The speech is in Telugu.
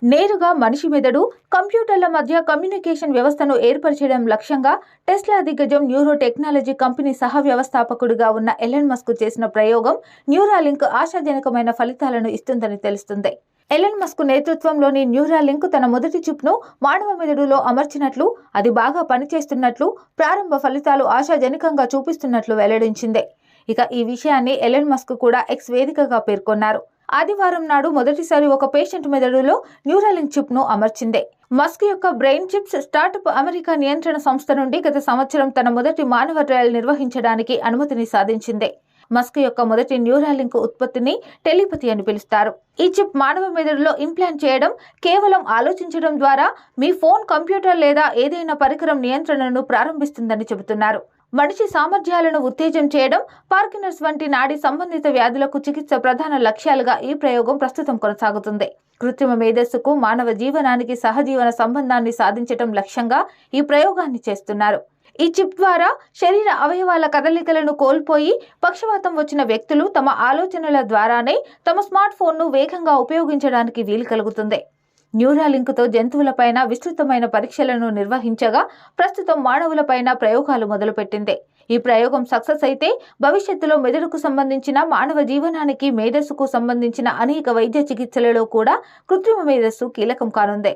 నేరుగా మనిషి మెదడు, కంప్యూటర్ల మధ్య కమ్యూనికేషన్ వ్యవస్థను ఏర్పరచడం లక్ష్యంగా టెస్లా దిగ్గజం న్యూరో టెక్నాలజీ కంపెనీ సహ వ్యవస్థాపకుడిగా ఉన్న ఎలన్ మస్క్ చేసిన ప్రయోగం న్యూరాలింక్ ఆశాజనకమైన ఫలితాలను ఇస్తుందని తెలుస్తుంది. ఎలన్ మస్క్ నేతృత్వంలోని న్యూరాలింక్ తన మొదటి చిప్ను మానవ మెదడులో అమర్చినట్లు, అది బాగా పనిచేస్తున్నట్లు, ప్రారంభ ఫలితాలు ఆశాజనకంగా చూపిస్తున్నట్లు వెల్లడించింది. ఇక ఈ విషయాన్ని ఎలన్ మస్క్ కూడా ఎక్స్ వేదికగా పేర్కొన్నారు. ఆదివారం నాడు మొదటిసారి ఒక పేషెంట్ మెదడులో న్యూరాలింక్ చిప్ ను అమర్చింది. మస్క్ యొక్క బ్రెయిన్ చిప్స్ స్టార్టప్ అమెరికా నియంత్రణ సంస్థ నుండి గత సంవత్సరం తన మొదటి మానవ ట్రయల్ నిర్వహించడానికి అనుమతిని సాధించింది. మస్క్ యొక్క మొదటి న్యూరాలింక్ ఉత్పత్తిని టెలిపతి అని పిలుస్తారు. ఈ చిప్ మానవ మెదడులో ఇంప్లాంట్ చేయడం కేవలం ఆలోచించడం ద్వారా మీ ఫోన్, కంప్యూటర్ లేదా ఏదైనా పరికరం నియంత్రణను ప్రారంభిస్తుందని చెబుతున్నారు. మనిషి సామర్థ్యాలను ఉత్తేజం చేయడం, పార్కిన్సన్స్ వంటి నాడీ సంబంధిత వ్యాధులకు చికిత్స ప్రధాన లక్ష్యాలుగా ఈ ప్రయోగం ప్రస్తుతం కొనసాగుతుంది. కృత్రిమ మేధస్సుకు మానవ జీవనానికి సహజీవన సంబంధాన్ని సాధించడం లక్ష్యంగా ఈ ప్రయోగాన్ని చేస్తున్నారు. ఈ చిప్ ద్వారా శరీర అవయవాల కదలికలను కోల్పోయి పక్షవాతం వచ్చిన వ్యక్తులు తమ ఆలోచనల ద్వారానే తమ స్మార్ట్ ఫోన్ను వేగంగా ఉపయోగించడానికి వీలు కలుగుతుంది. న్యూరాలింక్తో జంతువులపైన విస్తృతమైన పరీక్షలను నిర్వహించగా ప్రస్తుతం మానవులపైన ప్రయోగాలు మొదలుపెట్టింది. ఈ ప్రయోగం సక్సెస్ అయితే భవిష్యత్తులో మెదడుకు సంబంధించిన, మానవ జీవనానికి మేధస్సుకు సంబంధించిన అనేక వైద్య చికిత్సలలో కూడా కృత్రిమ మేధస్సు కీలకం కానుంది.